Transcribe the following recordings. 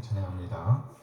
찬양합니다.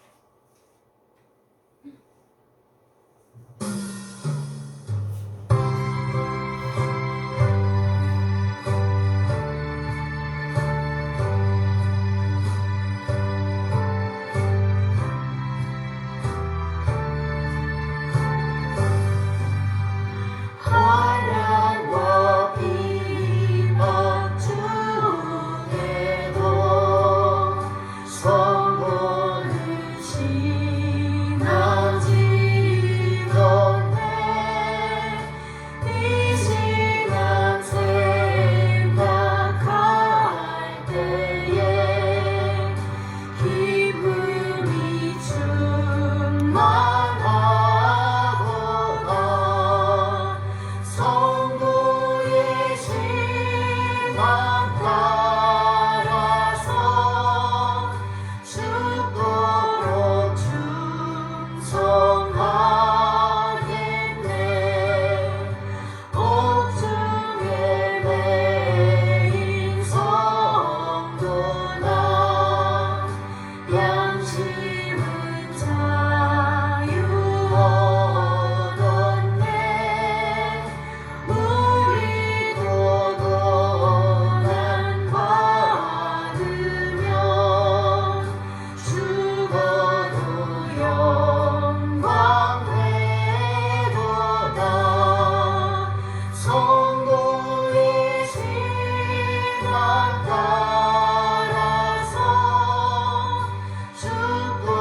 따라서 죽고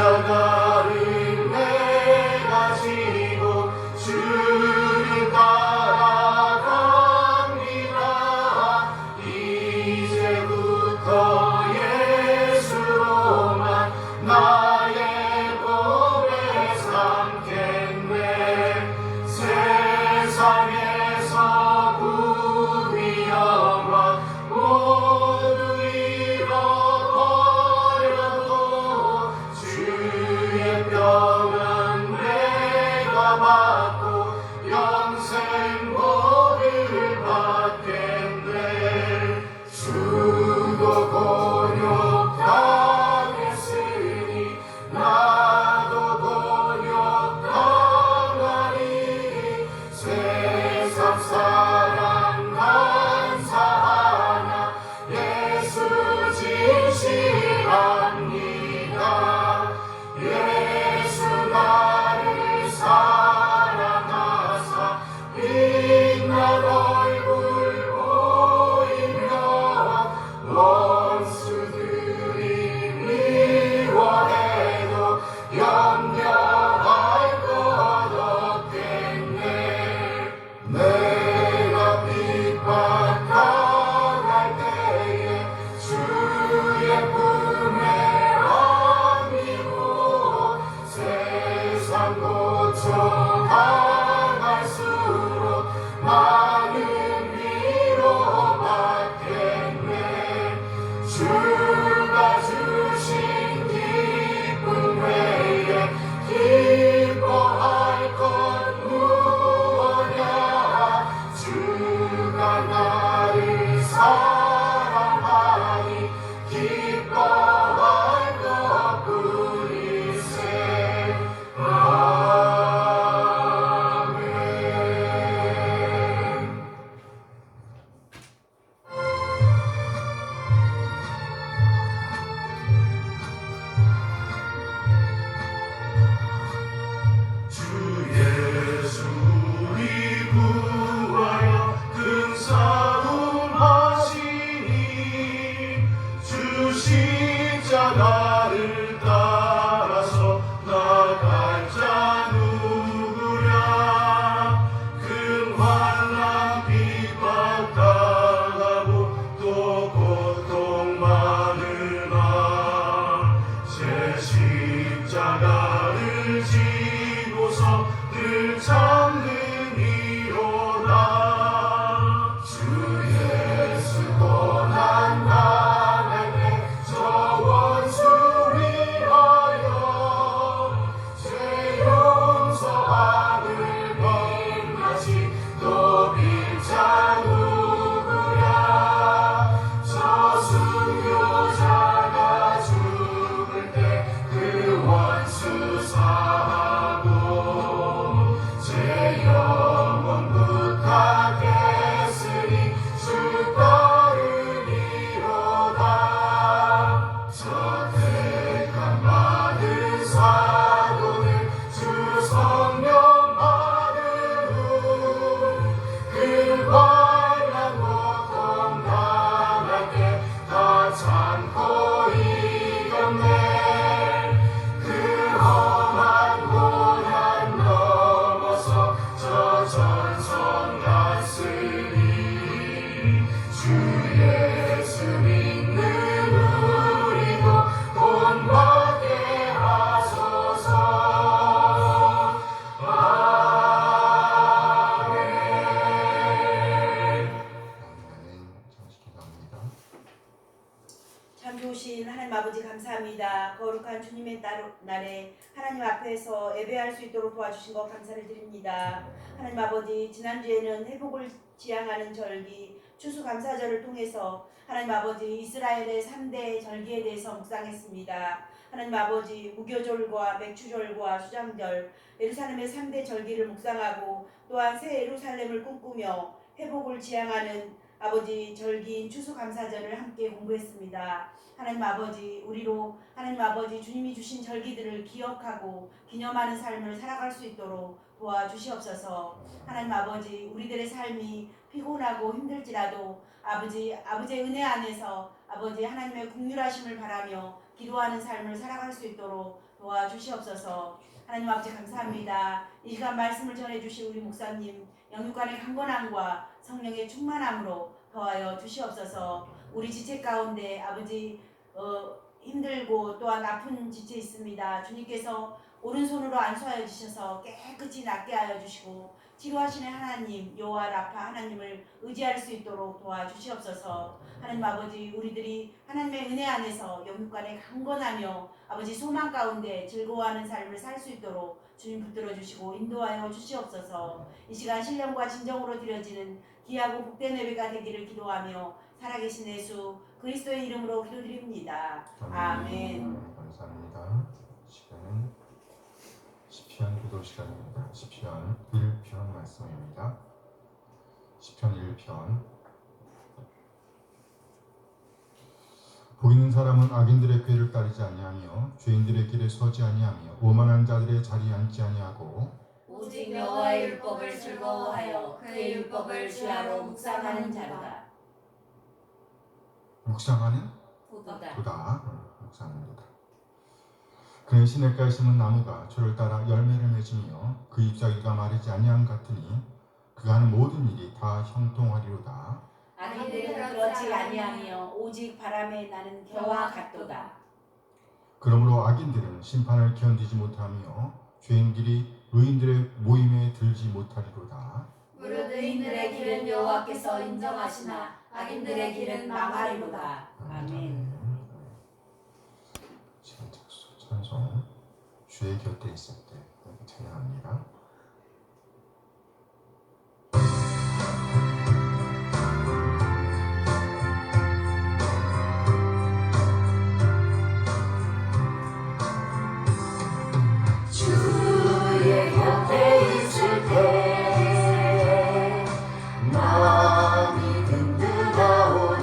십자가를 내가 지고 주를 따라갑니다. 이제부터 예수로만 나의 고백 삼겠네. 세상에서 부귀영화 모두 잃어버려도 주의 병은 내가 받고 영생 복을 받겠네. 주도 곤욕당했으니 나도 곤욕당하리. 세상 사랑 감사하나 예수 진실합니다. 예수 나를 사랑하사 빛난 얼굴 보이며 원수들이 미워해도 염려할 것 없겠네. 내가 핍박당할 때에 주의 품에 안기고 세상 고쳐나갈수록 많은 위로받겠네. 주가 주신 기쁨 외에 기뻐할 것 무엇냐. 주가 나를 사랑하니 기뻐할 것뿐이세. 아멘. 주 예수 우리 구하여 큰 싸움 하시니 주 십자가를 따라서 나갈 자 누구랴. 큰 환난 핍박 당하고 또 고통 많으나 제 십자가를 지고서 늘 참는 이로다. 주 예수 고난 당할 때 저 원수 위하여 죄 용서함을 백하시 또 빌자 누구랴. 저 순교자가 죽을 때 그 원수 사하고 제 영혼 부탁했으니 주 따르리로다. 저 택한 많은 사도는 주 성령 받은 후 그 환난 고통 당할 때 다 참고 이겼네. 그 험한 고난 넘어서 저 전선 갔으니 주 예수 믿는 우리도 본받게 하소서. 아멘. 참 좋으신 하나님 아버지 감사합니다. 거룩한 주님의 날에 하나님 앞에서 예배할 수 있도록 도와주신 것 감사를 드립니다. 하나님 아버지, 지난주에는 회복을 지향하는 절기 추수감사절을 통해서 하나님 아버지 이스라엘의 3대 절기에 대해서 묵상했습니다. 하나님 아버지, 무교절과 맥추절과 수장절, 예루살렘의 3대 절기를 묵상하고 또한 새 예루살렘을 꿈꾸며 회복을 지향하는 아버지 절기인 추수감사절을 함께 공부했습니다. 하나님 아버지, 우리로 하나님 아버지 주님이 주신 절기들을 기억하고 기념하는 삶을 살아갈 수 있도록 도와주시옵소서. 하나님 아버지, 우리들의 삶이 피곤하고 힘들지라도 아버지의 은혜 안에서 아버지 하나님의 긍휼하심을 바라며 기도하는 삶을 살아갈 수 있도록 도와주시옵소서. 하나님 아버지 감사합니다. 이 시간 말씀을 전해주신 우리 목사님 영육간의 강건함과 성령의 충만함으로 더하여 주시옵소서. 우리 지체 가운데 아버지 힘들고 또한 아픈 지체 있습니다. 주님께서 오른손으로 안수하여 주셔서 깨끗이 낫게 하여 주시고 치료하시는 하나님 여호와 라파 하나님을 의지할 수 있도록 도와주시옵소서. 하나님 아버지 우리들이 하나님의 은혜 안에서 영육간에 강건하며 아버지 소망 가운데 즐거워하는 삶을 살 수 있도록 주님 붙들어 주시고 인도하여 주시옵소서. 이 시간 신령과 진정으로 드려지는 귀하고 복된 예배가 되기를 기도하며 살아계신 예수 그리스도의 이름으로 기도드립니다. 아멘. 감사합니다. 시간은 시편 기도 시간입니다. 시편 1편 말씀입니다. 시편 1편. 복 있는 사람은 악인들의 꾀를 따르지 아니하며 죄인들의 길에 서지 아니하며 오만한 자들의 자리에 앉지 아니하고 오직 여호와의 율법을 즐거워하여 그의 율법을 주야로 묵상하는 자로다. 묵상하는 도다. 도다. 묵상하는 도다. 그의 시냇가에 심은 나무가 저를 따라 열매를 맺으며 그 잎사귀가 마르지 아니함 같으니 그가 하는 모든 일이 다 형통하리로다. 악인들은 그렇지 아니하며 오직 바람에 나는 겨와 같도다. 그러므로 악인들은 심판을 견디지 못하며 죄인들이 의인들의 모임에 들지 못하리로다. 무릇 의인들의 길은 여호와께서 인정하시나 악인들의 길은 망하리로다. 아멘. 찬송 주의 곁에 있을 때 찬양합니다. 주의 곁에 있을 때 마음이 든든하오니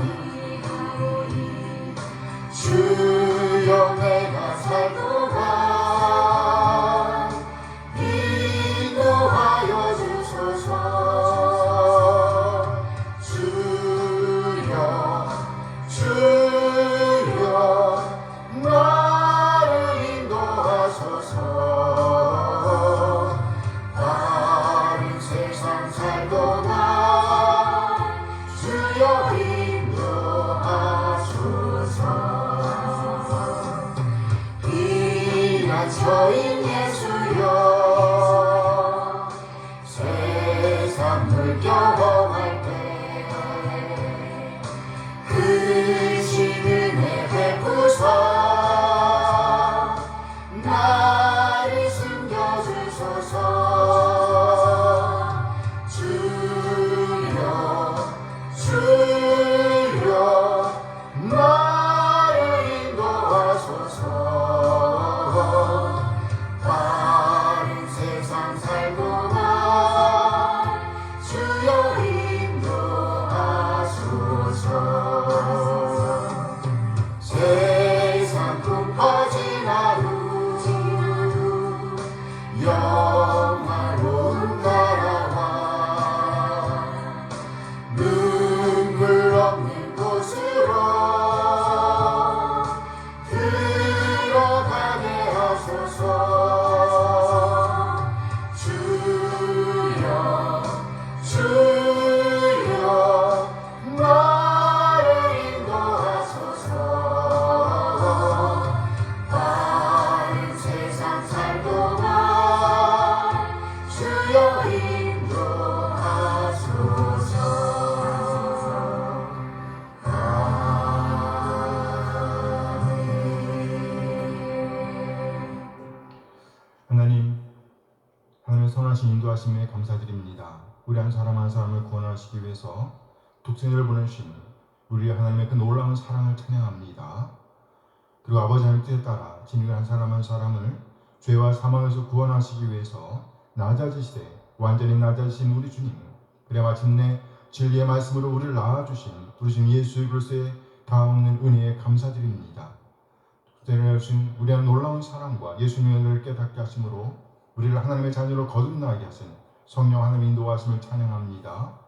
주여 내가 살도다 인도하여 주소서. 주여 나를 인도하소서. 다른 세상 살도다 주여 인도하소서. 피난처인 예수여 세상 물경험할 때 크신 은혜 베푸사 나를 숨겨주소서. 주여 나를 인도하소서. 다른 세상 살도다 주여 인도하소서. 세상 꿈퍼진 하루 영화로운 나라와 눈물 없는 곳으로 들어가게 하소서. 주여 나를 인도하소서. 다른 세상 살도다 주여 인도하소서. 하나님의 선하신 인도하심에 감사드립니다. 우리 한 사람 한 사람을 구원하시기 위해서 독생자를 보내신 우리 하나님의 그 놀라운 사랑을 찬양합니다. 그리고 아버지 하나님 뜻에 따라 진흙을 한 사람 한 사람을 죄와 사망에서 구원하시기 위해서 낮아지시되 완전히 낮아지신 우리 주님, 그래 마침내 진리의 말씀으로 우리를 낳아주신 우리 주 예수 그리스도의 다없는 은혜에 감사드립니다. 주신 우리의 놀라운 사랑과 예수님의 은혜를 깨닫게 하심으로 우리를 하나님의 자녀로 거듭나게 하신 성령 하나님의 인도하심을 찬양합니다.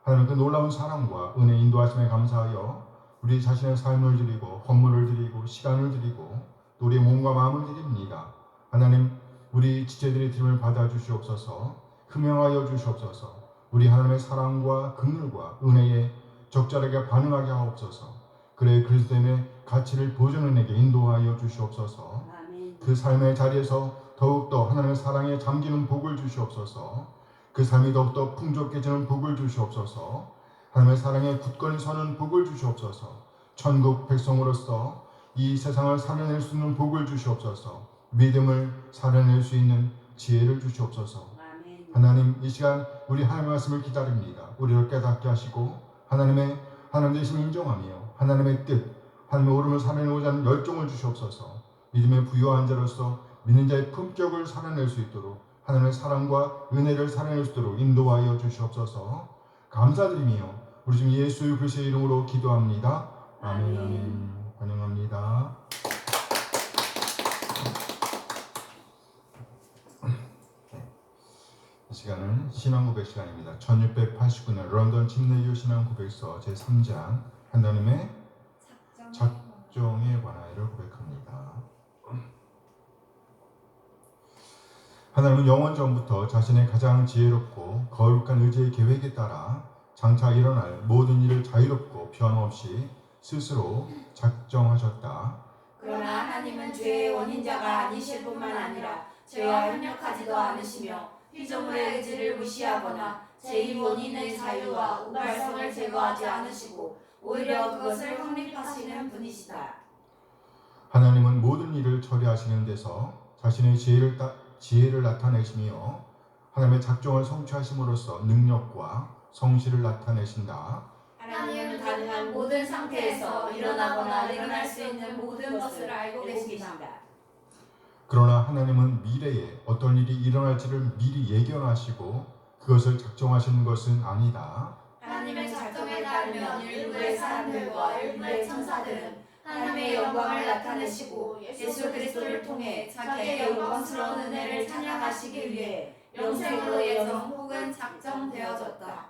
하나님 그 놀라운 사랑과 은혜 인도하심에 감사하여 우리 자신의 삶을 드리고 헌물을 드리고 시간을 드리고 또 우리의 몸과 마음을 드립니다. 하나님 우리 지체들의 드림을 받아주시옵소서. 흠명하여 주시옵소서. 우리 하나님의 사랑과 긍휼과 은혜에 적절하게 반응하게 하옵소서. 그래 그리스도의 가치를 보존해 내게 인도하여 주시옵소서. 아멘. 그 삶의 자리에서 더욱더 하나님의 사랑에 잠기는 복을 주시옵소서. 그 삶이 더욱더 풍족해지는 복을 주시옵소서. 하나님의 사랑에 굳건히 서는 복을 주시옵소서. 천국 백성으로서 이 세상을 살아낼 수 있는 복을 주시옵소서. 믿음을 살아낼 수 있는 지혜를 주시옵소서. 아멘. 하나님 이 시간 우리 하나님의 말씀을 기다립니다. 우리를 깨닫게 하시고 하나님 되심을 인정하며 하나님의 뜻, 하나님의 오름을 살아내고자 하는 열정을 주시옵소서. 믿음의 부유한 자로서 믿는 자의 품격을 살아낼 수 있도록 하나님의 사랑과 은혜를 살아낼 수 있도록 인도하여 주시옵소서. 감사드리며 우리 주 예수 그리스도의 이름으로 기도합니다. 아멘. 아멘. 환영합니다. 이 시간은 신앙고백 시간입니다. 1689년 런던 침례교 신앙고백서 제3장 하나님의 작정에 관하여를 고백합니다. 하나님은 영원 전부터 자신의 가장 지혜롭고 거룩한 의지의 계획에 따라 장차 일어날 모든 일을 자유롭고 변함없이 스스로 작정하셨다. 그러나 하나님은 죄의 원인자가 아니실 뿐만 아니라 죄와 협력하지도 않으시며 피조물의 의지를 무시하거나 제2 원인의 자유와 우발성을 제거하지 않으시고 오히려 그것을 확립하시는 분이시다. 하나님은 모든 일을 처리하시는 데서 자신의 지혜를 나타내시며 하나님의 작정을 성취하심으로써 능력과 성실을 나타내신다. 하나님은 가능한 모든 상태에서 일어나거나 일어날 수 있는 모든 것을 알고 계십니다. 그러나 하나님은 미래에 어떤 일이 일어날지를 미리 예견하시고 그것을 작정하시는 것은 아니다. 하나님의 작정에 따르면 일부의 사람들과 일부의 천사들은 하나님의 영광을 나타내시고 예수 그리스도를 통해 자기의 영광스러운 은혜를 찬양하시기 위해 영생으로 예정 혹은 작정되어졌다.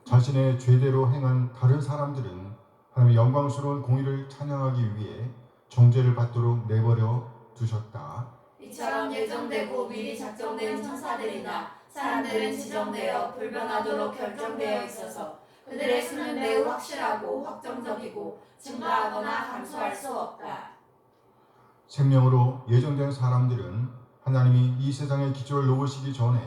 자신의 죄대로 행한 다른 사람들은 하나님의 영광스러운 공의를 찬양하기 위해 정죄를 받도록 내버려 두셨다. 이처럼 예정되고 미리 작정된 천사들이나 사람들은 지정되어 불변하도록 결정되어 있어서 그들의 수는 매우 확실하고 확정적이고 증가하거나 감소할 수 없다. 생명으로 예정된 사람들은 하나님이 이 세상의 기초를 놓으시기 전에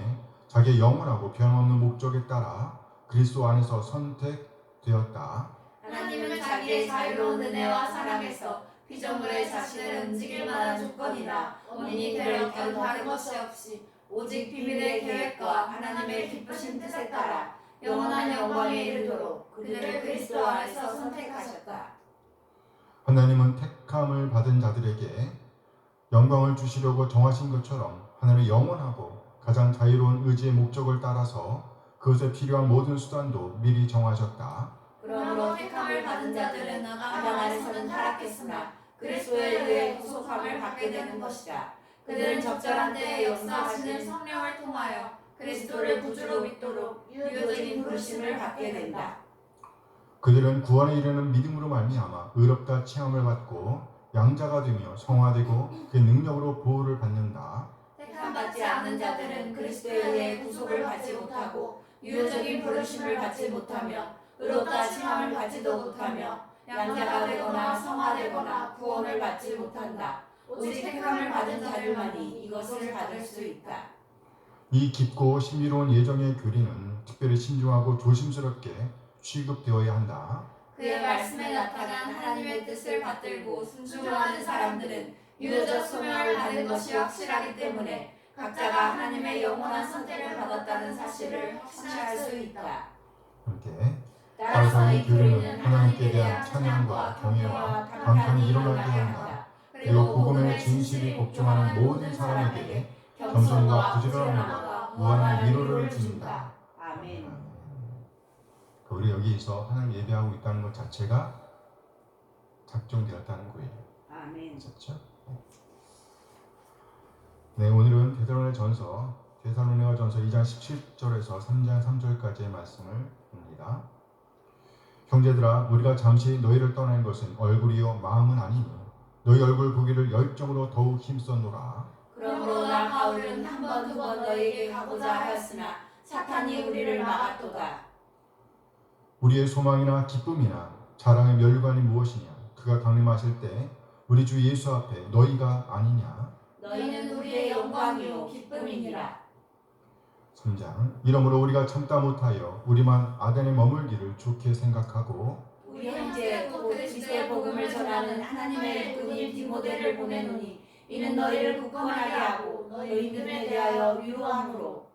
자기의 영원하고 변함없는 목적에 따라 그리스도 안에서 선택되었다. 하나님은 자기의 자유로운 은혜와 사랑에서 피조물의 자신을 움직일 만한 조건이나 원인이 될 어떤 다른 것이 없이 오직 비밀의 계획과 하나님의 기쁘신 뜻에 따라 영원한 영광에 이르도록 그들을 그리스도 안에서 선택하셨다. 하나님은 택함을 받은 자들에게 영광을 주시려고 정하신 것처럼 하나님의 영원하고 가장 자유로운 의지의 목적을 따라서 그것에 필요한 모든 수단도 미리 정하셨다. 그러므로 택함을 받은 자들은 아담 안에서는 타락했으나 그리스도에 의해 구속함을 받게 되는 것이다. 그들은 적절한 때에 역사하시는 성령을 통하여 그리스도를 구주로 믿도록 유효적인 부르심을 받게 된다. 그들은 구원에 이르는 믿음으로 말미암아 의롭다 칭함을 받고 양자가 되며 성화되고 그의 능력으로 보호를 받는다. 택함받지 않은 자들은 그리스도에 의해 구속을 받지 못하고 유효적인 부르심을 받지 못하며 의롭다 칭함을 받지도 못하며 양자가 되거나 성화되거나 구원을 받지 못한다. 오직 택함을 받은 자들만이 이것을 받을 수 있다. 이 깊고 신비로운 예정의 교리는 특별히 신중하고 조심스럽게 취급되어야 한다. 그의 말씀에 나타난 하나님의 뜻을 받들고 순종하는 사람들은 유효적 소명을 받은 것이 확실하기 때문에 각자가 하나님의 영원한 선택을 받았다는 사실을 확신할 수 있다. 함께 따라서 이 교리는 하나님께 대한 찬양과 경외와 감탄이 일어나게 한다. 그리고 복음의 진실이 복종하는 모든 사람에게 겸손과 부지런함과 무한한 위로를 준다. 아멘. 우리 여기서 하나님 예배하고 있다는 것 자체가 작정되었다는 거예요. 아멘. 그렇죠? 네, 오늘은 데살로니가전서 2장 17절에서 3장 3절까지의 말씀을 봅니다. 형제들아, 우리가 잠시 너희를 떠난 것은 얼굴이요 마음은 아니니 너희 얼굴 보기를 열정으로 더욱 힘썼노라. 그러므로 나 바울은 한 번 두 번 너희에게 가고자 하였으나 사탄이 우리를 막았도다. 우리의 소망이나 기쁨이나 자랑의 멸관이 무엇이냐? 그가 강림하실 때 우리 주 예수 앞에 너희가 아니냐? 너희는 우리의 영광이요 기쁨이니라. 3장 이러므로 우리가 참다 못하여 우리만 아덴에 머물기를 좋게 생각하고 우리 형제 곧 그리스도의 복음을 전하는 하나님의 일꾼인 디모데를 보내노니 이는 너희를 굳건하게 하고 너희 믿음에 대하여 위로함으로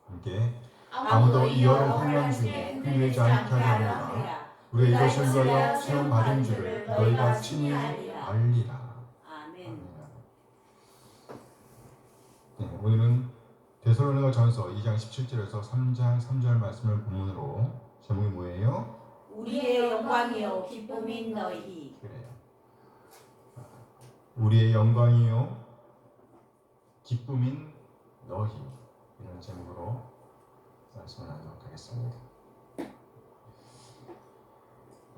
함께 아무도 이 여러 환난 중에 흔들리지 않게 하려니와 우리가 이것을 위하여 시험 받은 줄을 너희가 친히 알리라. 아멘. 네, 오늘은 데살로니가전서 2장 17절에서 3장 3절 말씀을 본문으로 제목이 뭐예요? 우리의 영광이요 기쁨인 너희. 그래요. 우리의 영광이요 기쁨인 너희, 이런 제목으로 말씀을 나누도록 하겠습니다.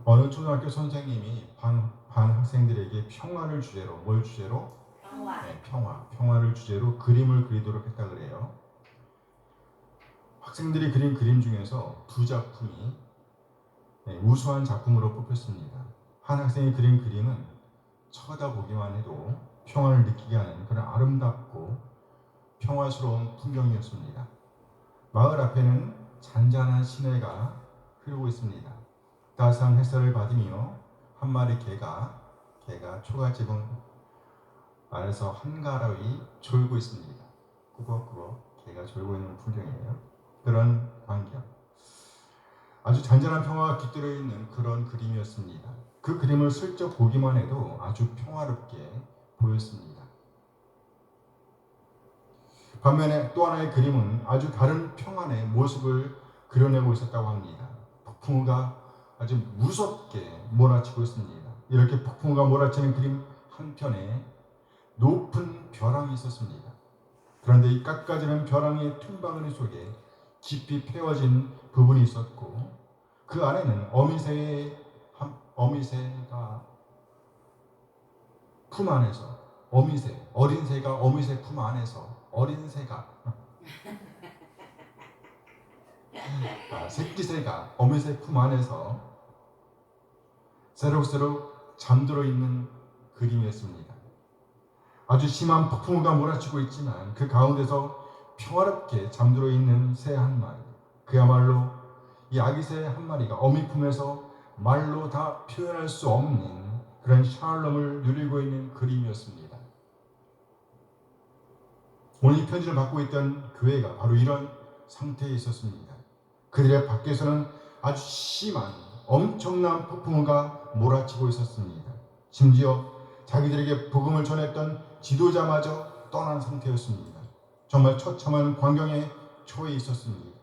어느 초등학교 선생님이 반 학생들에게 평화를 주제로, 뭘 주제로? 평화. 네, 평화를 주제로 그림을 그리도록 했다 그래요. 학생들이 그린 그림 중에서 두 작품이 우수한 작품으로 뽑혔습니다. 한 학생이 그린 그림은 쳐다보기만 해도 평화를 느끼게 하는 그런 아름답고 평화스러운 풍경이었습니다. 마을 앞에는 잔잔한 시내가 흐르고 있습니다. 따스한 햇살을 받으며 한 마리 개가 초가지붕 아래서 한가라위 졸고 있습니다. 꾸벅꾸벅 개가 졸고 있는 풍경이에요. 그런 광경, 아주 잔잔한 평화가 깃들어 있는 그런 그림이었습니다. 그 그림을 슬쩍 보기만 해도 아주 평화롭게 보였습니다. 반면에 또 하나의 그림은 아주 다른 평안의 모습을 그려내고 있었다고 합니다. 폭풍우가 아주 무섭게 몰아치고 있습니다. 이렇게 폭풍우가 몰아치는 그림 한편에 높은 벼랑이 있었습니다. 그런데 이 깎아지는 벼랑의 틈바구니 속에 깊이 패어진 부분이 있었고 그 안에는 어미새가 품 안에서 어린 새가 어미새 품 안에서 어린 새가 새끼 새가 어미새 품 안에서 새록새록 잠들어 있는 그림이었습니다. 아주 심한 폭풍우가 몰아치고 있지만 그 가운데서 평화롭게 잠들어 있는 새 한 마리, 그야말로 이 아기 새 한 마리가 어미 품에서 말로 다 표현할 수 없는 그런 샬롬을 누리고 있는 그림이었습니다. 오늘 이 편지를 받고 있던 교회가 바로 이런 상태에 있었습니다. 그들의 밖에서는 아주 심한 엄청난 폭풍우가 몰아치고 있었습니다. 심지어 자기들에게 복음을 전했던 지도자마저 떠난 상태였습니다. 정말 처참한 광경에 처해 있었습니다.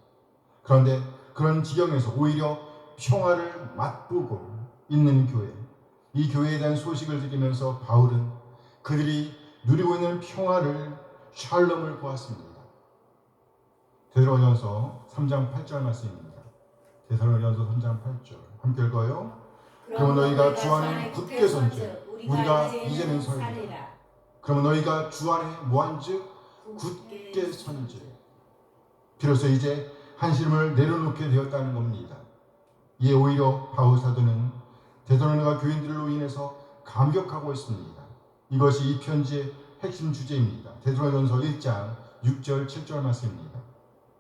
그런데 그런 지경에서 오히려 평화를 맛보고 있는 교회, 이 교회에 대한 소식을 들으면서 바울은 그들이 누리고 있는 평화를 샬롬을 보았습니다. 데살로니가전서 3장 8절 말씀입니다. 데살로니가전서 3장 8절 함께 읽어요. 그러면 너희가 주 안에 굳게 선즉 우리가 이제는 설리라. 그러면 너희가 주 안에 뭐한즉 굳게 선즉, 비로소 이제 한심을 내려놓게 되었다는 겁니다. 이에 오히려 바울 사도는 데살로니가 교인들로 인해서 감격하고 있습니다. 이것이 이 편지의 핵심 주제입니다. 데살로니가전서 1장 6절 7절 말씀입니다.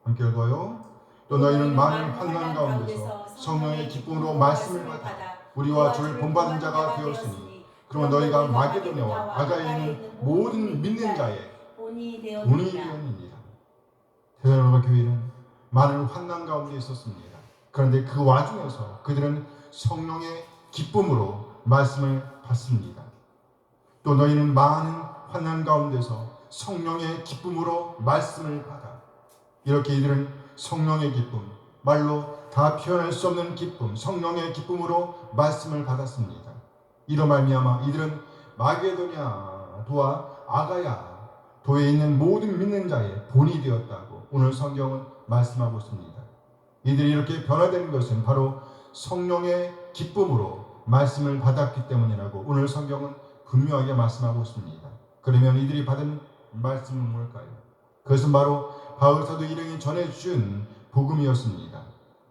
함께 읽어요. 또 너희는 많은 환난 가운데서 성령의 기쁨으로 말씀을 받아 우리와 주를 본받은 자가 되었으니 그러면 너희가 마게도냐와 아가야에 있는 모든 믿는 자의 본이 되었느니라. 데살로니가 교회는 많은 환난 가운데 있었습니다. 그런데 그 와중에서 그들은 성령의 기쁨으로 말씀을 받습니다. 또 너희는 많은 환난 가운데서 성령의 기쁨으로 말씀을 받아. 이렇게 이들은 성령의 기쁨, 말로 다 표현할 수 없는 기쁨, 성령의 기쁨으로 말씀을 받았습니다. 이로 말미암아 이들은 마게도냐 도와 아가야 도에 있는 모든 믿는 자의 본이 되었다고 오늘 성경은 말씀하고 있습니다. 이들이 이렇게 변화되는 것은 바로 성령의 기쁨으로 말씀을 받았기 때문이라고 오늘 성경은 분명하게 말씀하고 있습니다. 그러면 이들이 받은 말씀은 뭘까요? 그것은 바로 바울 사도 일행이 전해준 복음이었습니다.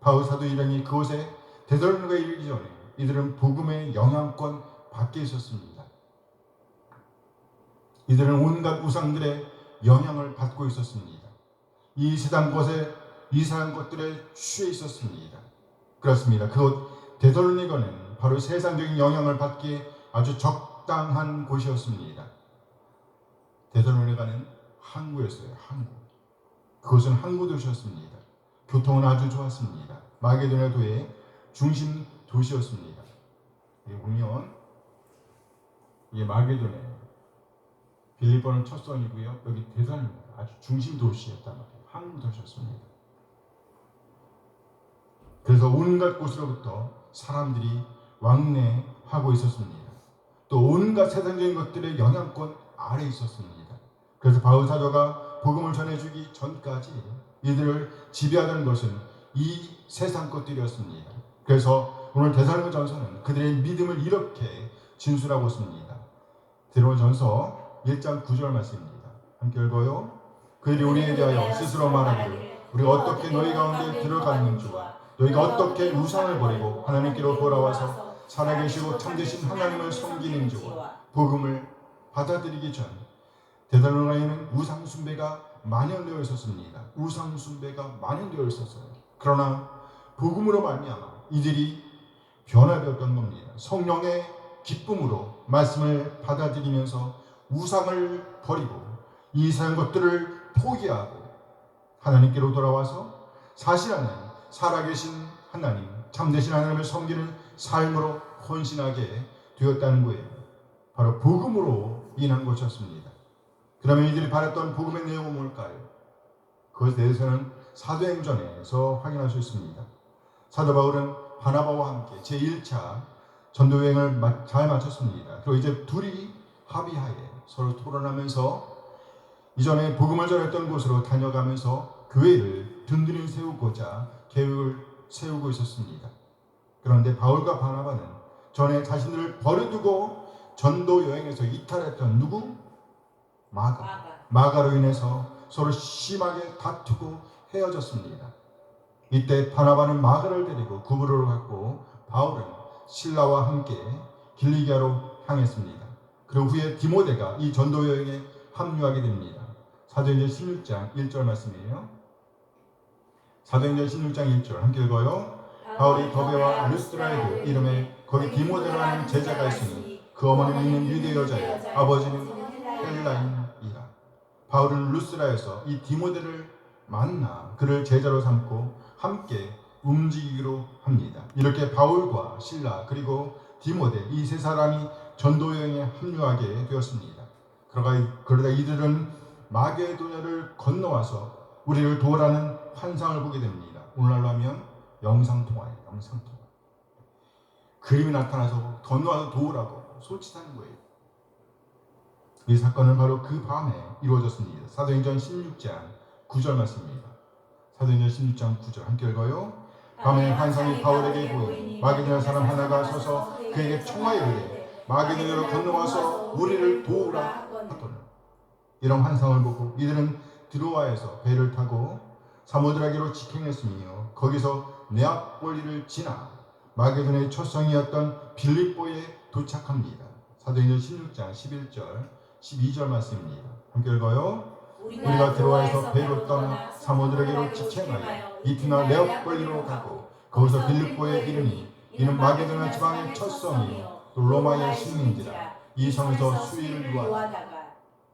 바울 사도 일행이 그곳에 데살로니가에 이르기 전에 이들은 복음의 영향권 밖에 있었습니다. 이들은 온갖 우상들의 영향을 받고 있었습니다. 이 세상 것에 이상한 것들에 취해 있었습니다. 그렇습니다. 그곳 데살로니가는 바로 세상적인 영향을 받기에 아주 적당한 곳이었습니다. 데살로니가는 항구였어요. 항구. 그것은 항구 도시였습니다. 교통은 아주 좋았습니다. 마게도냐 도의 중심 도시였습니다. 여기 보면 이게 마게도냐, 빌립보는 첫 선이고요. 여기 데살로니가 아주 중심 도시였단 말이에요. 항구 도시였습니다. 그래서 온갖 곳으로부터 사람들이 왕래하고 있었습니다. 또 온갖 세상적인 것들의 영향권 아래 있었습니다. 그래서 바울 사도가 복음을 전해주기 전까지 이들을 지배하던 것은 이 세상 것들이었습니다. 그래서 오늘 데살로니가전서는 그들의 믿음을 이렇게 진술하고 있습니다. 데살로니가전서 1장 9절 말씀입니다. 함께 읽어요. 그들이 우리에 대하여 스스로 말하기를 우리가 어떻게 너희 가운데 들어갔는지와 너희가 어떻게 우상을 버리고 하나님께로 돌아와서 살아계시고 참되신 하나님을 섬기는지와 복음을 받아들이기 전 데살로니가에는 우상 숭배가 만연되어 있었습니다. 우상 숭배가 만연되어 있었어요. 그러나 복음으로 말미암아 이들이 변화되었던 겁니다. 성령의 기쁨으로 말씀을 받아들이면서 우상을 버리고 이 세상 것들을 포기하고 하나님께로 돌아와서 사실은 살아계신 하나님, 참되신 하나님을 섬기는 삶으로 헌신하게 되었다는 거예요. 바로 복음으로 인한 것이었습니다. 그러면 이들이 받았던 복음의 내용은 뭘까요? 그것에 대해서는 사도행전에서 확인할 수 있습니다. 사도 바울은 바나바와 함께 제1차 전도 여행을 잘 마쳤습니다. 그리고 이제 둘이 합의하에 서로 토론하면서 이전에 복음을 전했던 곳으로 다녀가면서 교회를 든든히 세우고자 계획을 세우고 있었습니다. 그런데 바울과 바나바는 전에 자신들을 버려두고 전도 여행에서 이탈했던 누구? 마가로 인해서 서로 심하게 다투고 헤어졌습니다. 이때 바나바는 마가를 데리고 구브로로 갔고 바울은 실라와 함께 길리기아로 향했습니다. 그리고 후에 디모데가 이 전도 여행에 합류하게 됩니다. 사도행전 16장 1절 말씀이에요. 사도행전 16장 1절 함께 읽어요. 바울이 더베와 르스드라에도 이름에 거기 디모데라는 제자가 있으니 그 어머니는 있는 유대 여자요 아버지는 헬라인이라. 바울은 루스라에서 이 디모데를 만나 그를 제자로 삼고 함께 움직이기로 합니다. 이렇게 바울과 실라 그리고 디모데 이 세 사람이 전도 여행에 합류하게 되었습니다. 그러다 이들은 마게도냐를 건너와서 우리를 도우라는 환상을 보게 됩니다. 오늘날로 하면 영상통화예요. 영상통화. 그림이 나타나서 건너와서 도우라고 소치하는 거예요. 이 사건은 바로 그 밤에 이루어졌습니다. 사도행전 16장 9절 말씀입니다. 사도행전 16장 9절 함께 읽어요. 밤에 환상이 바울에게 보이니 마게도냐 사람 하나가 서서 그에게 청하여 이르되 마게도냐로 건너와서 우리를 도우라 하더라. 이런 환상을 보고 이들은 드로아에서 배를 타고 사모드라기로 직행했으며 거기서 네아폴리를 지나 마게도냐의 첫 성이었던 빌립보에 도착합니다. 사도행전 16장 11절 12절 말씀입니다. 함께 읽어요. 우리가 드로아에서 배로 떠나 사모드라기로 직행하여 이튿날 네아폴리로 가고 거기서 빌립보에 이르니 이는 마게도냐 지방의 첫 성이요 또 로마의 식민지라. 이 성에서 수일을 누하다가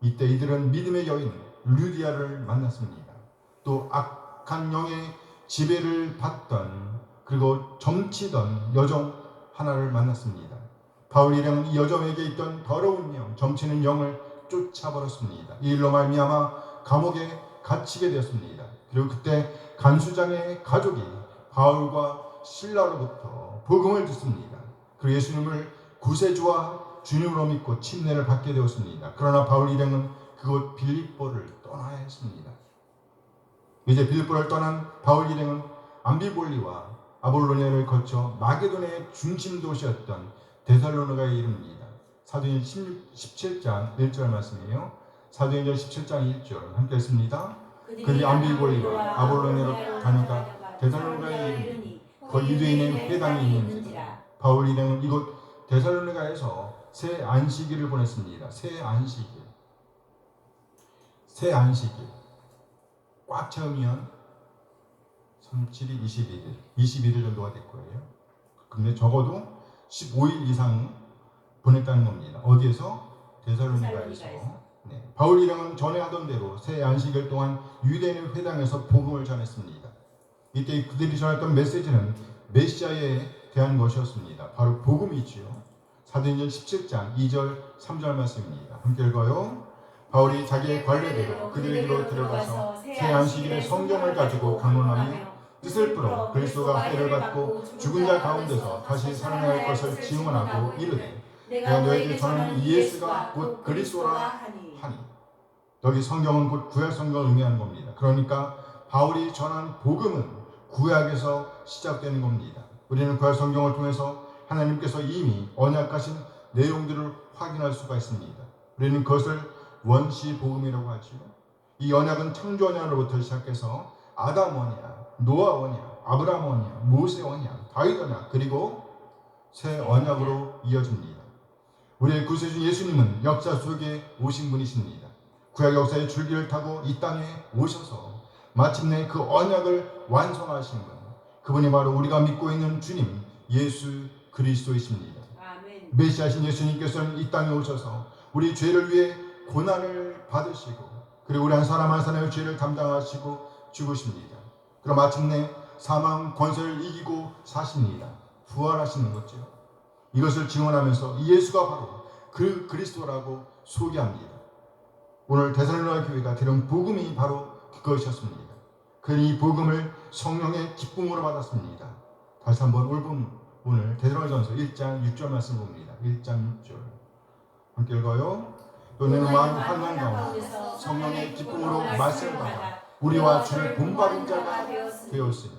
이때 이들은 믿음의 여인 류디아를 만났습니다. 또 악한 영의 지배를 받던 그리고 점치던 여종 하나를 만났습니다. 바울 일행은 이 여종에게 있던 더러운 영, 점치는 영을 쫓아버렸습니다. 이 일로 말미암아 감옥에 갇히게 되었습니다. 그리고 그때 간수장의 가족이 바울과 실라로부터 복음을 듣습니다. 그리고 예수님을 구세주와 주님으로 믿고 침례를 받게 되었습니다. 그러나 바울 일행은 그곳 빌립보를 떠나야 했습니다. 이제 빌립보를 떠난 바울 일행은 암비볼리와 아볼로니아를 거쳐 마게도냐의 중심 도시였던 데살로니가에 이릅니다. 사도행전 17장 1절 말씀이에요. 사도행전 17장 1절 함께 했습니다. 그들이 암비볼리와 아볼로니아로 다니다가 데살로니가에 이르니 거기 유대인의 회당이 있는지라. 바울 일행은 이곳 데살로니가에서 새 안식일을 보냈습니다. 새 안식일 꽉 채우면 37일, 21일 정도가 될 거예요. 근데 적어도 15일 이상 보냈다는 겁니다. 어디에서? 데살로니가에서. 네. 바울 일행은 전에 하던 대로 새 안식일 동안 유대인의 회당에서 복음을 전했습니다. 이때 그들이 전했던 메시지는 메시아에 대한 것이었습니다. 바로 복음이지요. 사도행전 17장 2절 3절 말씀입니다. 함께 읽어요. 바울이 자기의 관례대로 그들에게로 들어가서 새 안식일에 성경을 가지고 강론하며 뜻을 풀어 그리스도가 회를 받고 죽은 자 가운데서 다시 살아날 것을 증언하고 이르되 내가 너에게 전하는 예수가 곧 그리스도라 하니. 여기 성경은 곧 구약 성경을 의미하는 겁니다. 그러니까 바울이 전한 복음은 구약에서 시작되는 겁니다. 우리는 구약 성경을 통해서 하나님께서 이미 언약하신 내용들을 확인할 수가 있습니다. 우리는 그것을 원시 복음이라고 하지요. 이 언약은 창조 언약으로부터 시작해서 아담 언약, 노아 언약, 아브라함 언약, 모세 언약, 다윗 언약, 그리고 새 언약으로 이어집니다. 우리의 구세주 예수님은 역사 속에 오신 분이십니다. 구약 역사의 줄기를 타고 이 땅에 오셔서 마침내 그 언약을 완성하신 분, 그분이 바로 우리가 믿고 있는 주님 예수 그리스도이십니다. 아멘. 메시아신 예수님께서는 이 땅에 오셔서 우리 죄를 위해 고난을 받으시고 그리고 우리 한 사람 한 사람의 죄를 담당하시고 죽으십니다. 그럼 마침내 사망 권세를 이기고 사십니다. 부활하시는 거죠. 이것을 증언하면서 예수가 바로 그 그리스도라고 소개합니다. 오늘 데살로니가 교회가 들은 복음이 바로 그것이었습니다. 그는 이 복음을 성령의 기쁨으로 받았습니다. 다시 한번 오늘 데살로니가전서 1장 6절 말씀 봅니다. 1장 6절 함께 읽어요. 너는 마음 한강 가운데서 성령의 기쁨으로 말씀을 받아 우리와 주를 본받은 자가 되었으니.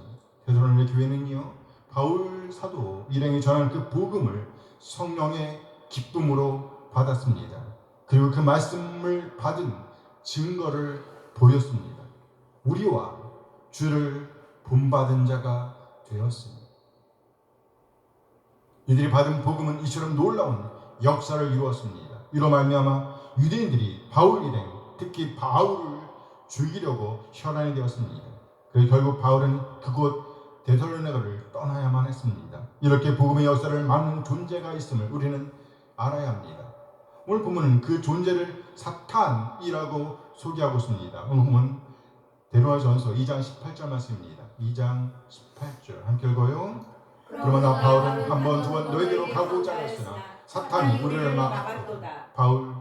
데살로니가 교회는요, 바울 사도 일행이 전한 그 복음을 성령의 기쁨으로 받았습니다. 그리고 그 말씀을 받은 증거를 보였습니다. 우리와 주를 본받은 자가 되었습니다. 이들이 받은 복음은 이처럼 놀라운 역사를 이루었습니다. 이로 말미암아 유대인들이 바울 일행, 특히 바울을 죽이려고 혈안이 되었습니다. 그래서 결국 바울은 그곳 데살로니가를 떠나야만 했습니다. 이렇게 복음의 역사를 막는 존재가 있음을 우리는 알아야 합니다. 오늘 본문은 그 존재를 사탄이라고 소개하고 있습니다. 오늘 본문 데살로니가전서 2장 18절 말씀입니다. 2장 18절 함께 읽어요. 그러나 바울은 한 번 두 번 너희대로 가고자 했으나 사탄이 우리를 막았도다. 바울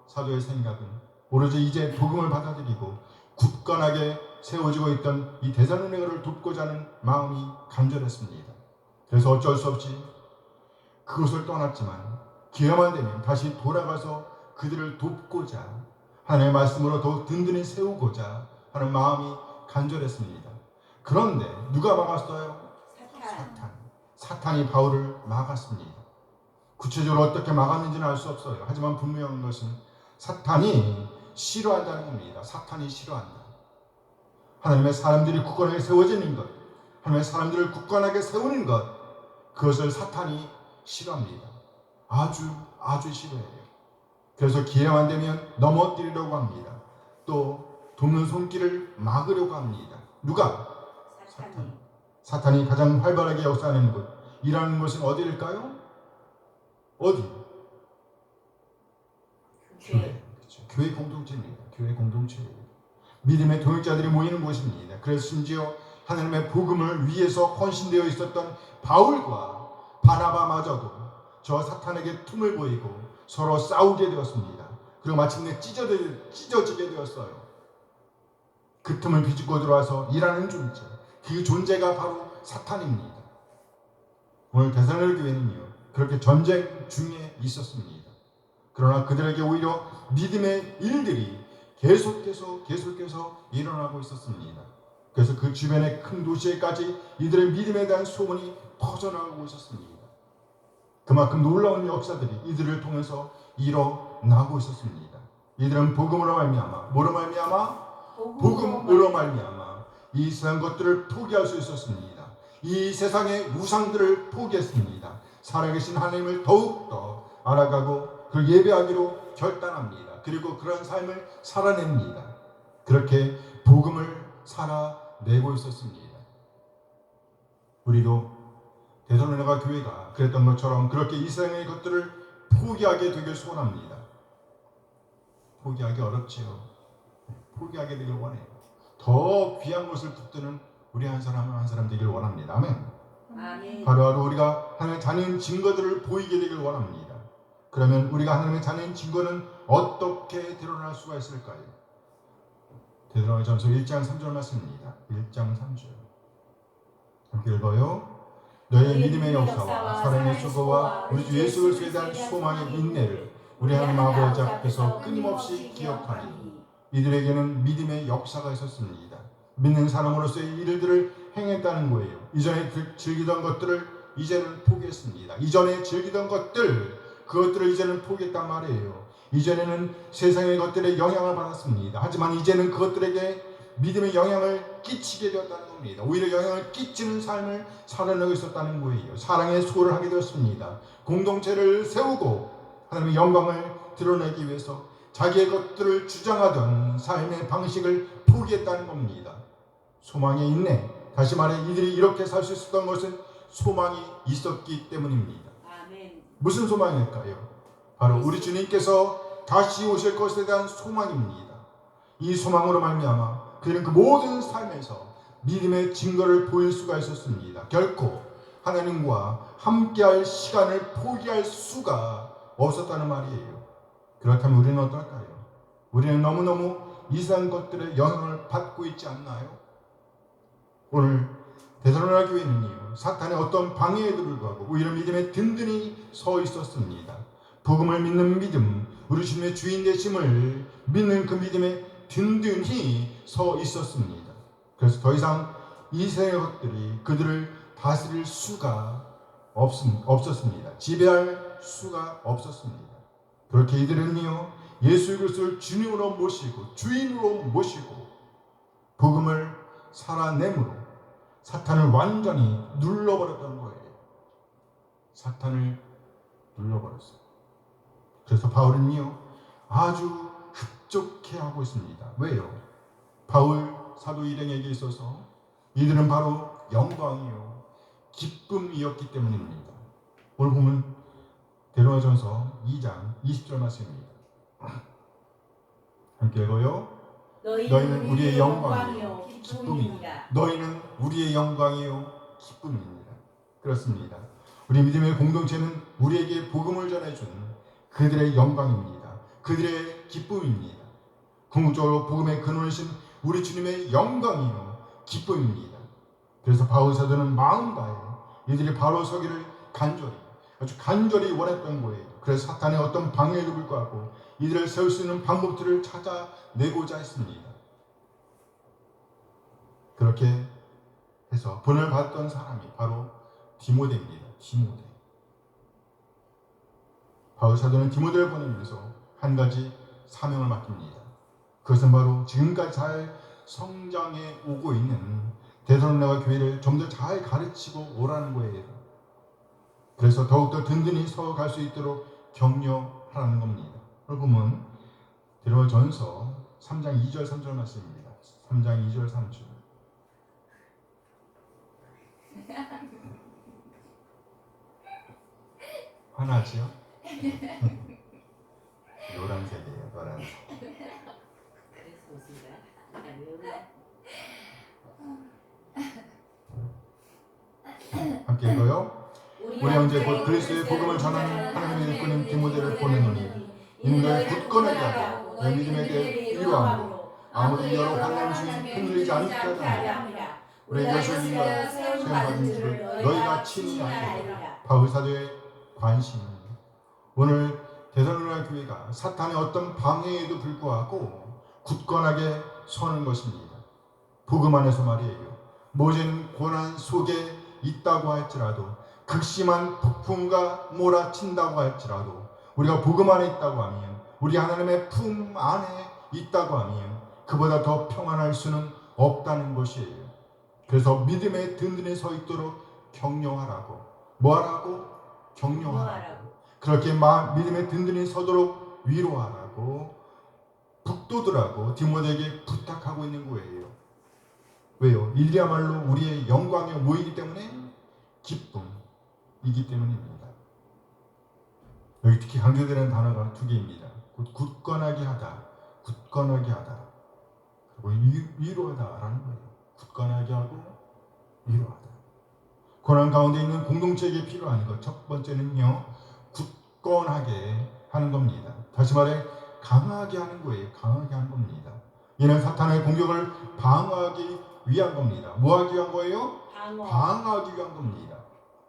사도의 생각은 오로지 이제 복음을 받아들이고 굳건하게 세워지고 있던 이 데살로니가를 돕고자 하는 마음이 간절했습니다. 그래서 어쩔 수 없이 그곳을 떠났지만 기회만 되면 다시 돌아가서 그들을 돕고자 하나님의 말씀으로 더욱 든든히 세우고자 하는 마음이 간절했습니다. 그런데 누가 막았어요? 사탄이 바울을 막았습니다. 구체적으로 어떻게 막았는지는 알 수 없어요. 하지만 분명한 것은 사탄이 싫어한다는 겁니다. 사탄이 싫어한다. 하나님의 사람들이 굳건하게 세워지는 것, 하나님의 사람들을 굳건하게 세우는 것, 그것을 사탄이 싫어합니다. 아주 싫어해요. 그래서 기회만 되면 넘어뜨리려고 합니다. 또 돕는 손길을 막으려고 합니다. 누가? 사탄이 가장 활발하게 역사하는 곳, 일하는 것은 어디일까요? 어디? 교회. 그렇죠. 교회 공동체입니다. 교회 공동체. 믿음의 동역자들이 모이는 곳입니다. 그래서 심지어 하나님의 복음을 위해서 헌신되어 있었던 바울과 바나바마저도 저 사탄에게 틈을 보이고 서로 싸우게 되었습니다. 그리고 마침내 찢어지게 되었어요. 그 틈을 비집고 들어와서 일하는 존재, 그 존재가 바로 사탄입니다. 오늘 데살로니가 교회는요, 그렇게 전쟁 중에 있었습니다. 그러나 그들에게 오히려 믿음의 일들이 계속해서 일어나고 있었습니다. 그래서 그 주변의 큰 도시에까지 이들의 믿음에 대한 소문이 퍼져나가고 있었습니다. 그만큼 놀라운 역사들이 이들을 통해서 일어나고 있었습니다. 이들은 복음으로 말미암아, 뭐로 말미암아? 복음으로 말미암아 이 세상 것들을 포기할 수 있었습니다. 이 세상의 우상들을 포기했습니다. 살아계신 하나님을 더욱더 알아가고 그 예배하기로 결단합니다. 그리고 그런 삶을 살아냅니다. 그렇게 복음을 살아내고 있었습니다. 우리도 데살로니가 교회가 그랬던 것처럼 그렇게 이 세상의 것들을 포기하게 되길 소원합니다. 포기하기 어렵지요. 포기하게 되길 원해요. 더 귀한 것을 붙드는 우리 한 사람 되길 원합니다. 아멘. 아멘. 하루하루 우리가 하나님의 자녀인 증거들을 보이게 되길 원합니다. 그러면 우리가 하나님의 자녀인 증거는 어떻게 드러날 수가 있을까요? 데살로니가전서 1장 3절 말씀입니다. 1장 3절 함께 읽어요. 너의 믿음의 역사와 사랑의 수고와 우리 주 예수 그리스도에 대한 소망의 인내를 우리 하나님 아버지 앞에서 끊임없이 기억하니. 이들에게는 믿음의 역사가 있었습니다. 믿는 사람으로서의 일들을 행했다는 거예요. 이전에 즐기던 것들을 이제는 포기했습니다. 이전에 즐기던 그것들을 이제는 포기했단 말이에요. 이전에는 세상의 것들에 영향을 받았습니다. 하지만 이제는 그것들에게 믿음의 영향을 끼치게 되었다는 겁니다. 오히려 영향을 끼치는 삶을 살아내고 있었다는 거예요. 사랑의 소를 하게 되었습니다. 공동체를 세우고 하나님의 영광을 드러내기 위해서 자기의 것들을 주장하던 삶의 방식을 포기했다는 겁니다. 소망의 인내, 다시 말해 이들이 이렇게 살 수 있었던 것은 소망이 있었기 때문입니다. 아멘. 무슨 소망일까요? 바로 우리 주님께서 다시 오실 것에 대한 소망입니다. 이 소망으로 말미암아 그들은 그 모든 삶에서 믿음의 증거를 보일 수가 있었습니다. 결코 하나님과 함께할 시간을 포기할 수가 없었다는 말이에요. 그렇다면 우리는 어떨까요? 우리는 너무너무 이상한 것들의 영향을 받고 있지 않나요? 오늘 데살로니가 교회는요, 사탄의 어떤 방해에도 불구하고 오히려 믿음에 든든히 서 있었습니다. 복음을 믿는 믿음, 우리 주님의 주인 되심을 믿는 그 믿음에 든든히 서 있었습니다. 그래서 더 이상 이 세상의 것들이 그들을 다스릴 수가 없었습니다. 지배할 수가 없었습니다. 그렇게 이들은요, 예수 그리스도를 주님으로 모시고 주인으로 모시고 복음을 살아내므로 사탄을 완전히 눌러버렸던 거예요. 사탄을 눌러버렸어요. 그래서 바울은요, 아주 흡족해하고 있습니다. 왜요? 바울 사도 일행에게 있어서 이들은 바로 영광이요, 기쁨이었기 때문입니다. 오늘 보면 데살로니가전서 2장 20절 말씀입니다. 함께 읽어요. 너희는 우리의 영광이요 기쁨입니다. 너희는 우리의 영광이요 기쁨입니다. 그렇습니다. 우리 믿음의 공동체는 우리에게 복음을 전해준 그들의 영광입니다. 그들의 기쁨입니다. 궁극적으로 복음의 근원이신 우리 주님의 영광이요 기쁨입니다. 그래서 바울 사도는 마음 다해 이들이 바로 서기를 아주 간절히 원했던 거예요. 그래서 사탄의 어떤 방해에도 불구하고 이들을 세울 수 있는 방법들을 찾아내고자 했습니다. 그렇게 해서 본을 받았던 사람이 바로 디모데입니다. 디모데. 바울 사도는 디모데를 보내면서 한 가지 사명을 맡깁니다. 그것은 바로 지금까지 잘 성장해 오고 있는 데살로니가 교회를 좀 더 잘 가르치고 오라는 거예요. 그래서 더욱더 든든히 서갈 수 있도록 격려하라는 겁니다. 오늘 보면 데살로니가전서 3장 2절 3절 말씀입니다. 3장 2절 3절. 화나지요? 노란색이에요, 노란색. 그래서 웃은가? 함께 읽어요. 우리 형제 곧 그리스도의 복음을 전하는 하나님의 일꾼인 디모데를 보내노니 이는 너희 굳건하게 하고 너희 믿음에 대해 이루함으로 아무리 여러 환난 중에 흔들리지 않게 하라. 우리가 이것을 세움 받은 줄을 너희가 친히 알리라. 바울 사도의 관심. 오늘 데살로니가 교회가 사탄의 어떤 방해에도 불구하고 굳건하게 서는 것입니다. 복음 안에서 말이에요. 모든 고난 속에 있다고 할지라도, 극심한 폭풍과 몰아친다고 할지라도, 우리가 복음 안에 있다고 하면, 우리 하나님의 품 안에 있다고 하면 그보다 더 평안할 수는 없다는 것이에요. 그래서 믿음의 든든히 서 있도록 격려하라고. 뭐하라고? 격려하라고. 그렇게 믿음의 든든히 서도록 위로하라고, 북돋으라고 디모데에게 부탁하고 있는 거예요. 왜요? 이리야말로 우리의 영광이 뭐이기 때문에? 기쁨이기 때문입니다. 여기 특히 강조되는 단어가 두 개입니다. 굳건하게 하다, 굳건하게 하다, 그리고 위로하다라는 거예요. 굳건하게 하고 위로하다. 고난 가운데 있는 공동체에게 필요한 것, 첫 번째는요, 굳건하게 하는 겁니다. 다시 말해 강하게 하는 거예요. 강하게 하는 겁니다. 이는 사탄의 공격을 방어하기 위한 겁니다. 뭐 하기 위한 거예요? 방어하기 위한 겁니다.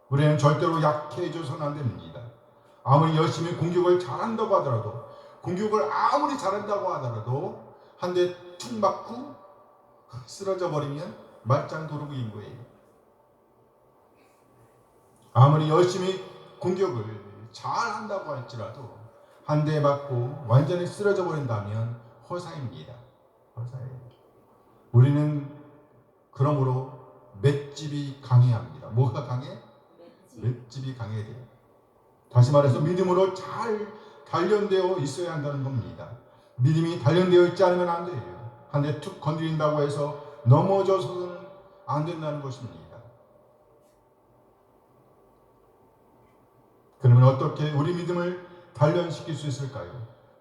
우리는 절대로 약해져서는 안 됩니다. 아무리 열심히 공격을 잘한다고 하더라도, 공격을 아무리 잘한다고 하더라도 한 대 툭 맞고 쓰러져 버리면 말짱 도루묵인 거예요. 아무리 열심히 공격을 잘한다고 할지라도 한 대 맞고 완전히 쓰러져 버린다면 허사입니다. 허사예요. 우리는 그러므로 맷집이 강해야 합니다. 뭐가 강해? 맷집이 강해야 돼요. 다시 말해서 믿음으로 잘 단련되어 있어야 한다는 겁니다. 믿음이 단련되어 있지 않으면 안 돼요. 한 대 툭 건드린다고 해서 넘어져서는 안 된다는 것입니다. 그러면 어떻게 우리 믿음을 단련시킬 수 있을까요?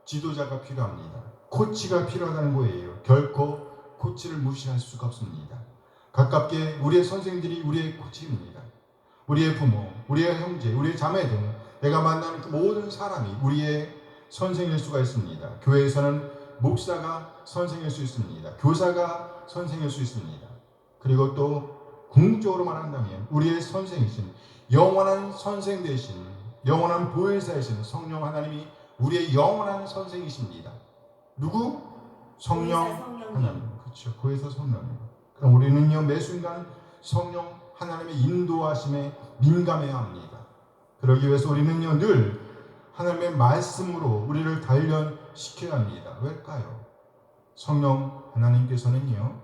지도자가 필요합니다. 코치가 필요하다는 거예요. 결코 코치를 무시할 수가 없습니다. 가깝게 우리의 선생님들이 우리의 코치입니다. 우리의 부모, 우리의 형제, 우리의 자매 등 내가 만나는 그 모든 사람이 우리의 선생일 수가 있습니다. 교회에서는 목사가 선생일 수 있습니다. 교사가 선생일 수 있습니다. 그리고 또 궁극적으로 말한다면 우리의 선생이신, 영원한 선생 되신, 영원한 보혜사이신 성령 하나님이 우리의 영원한 선생이십니다. 누구? 성령 하나님. 그렇죠. 보혜사 성령님. 그럼 우리는요, 매 순간 성령 하나님의 인도하심에 민감해야 합니다. 그러기 위해서 우리는요, 늘 하나님의 말씀으로 우리를 단련시켜야 합니다. 왜일까요? 성령 하나님께서는요,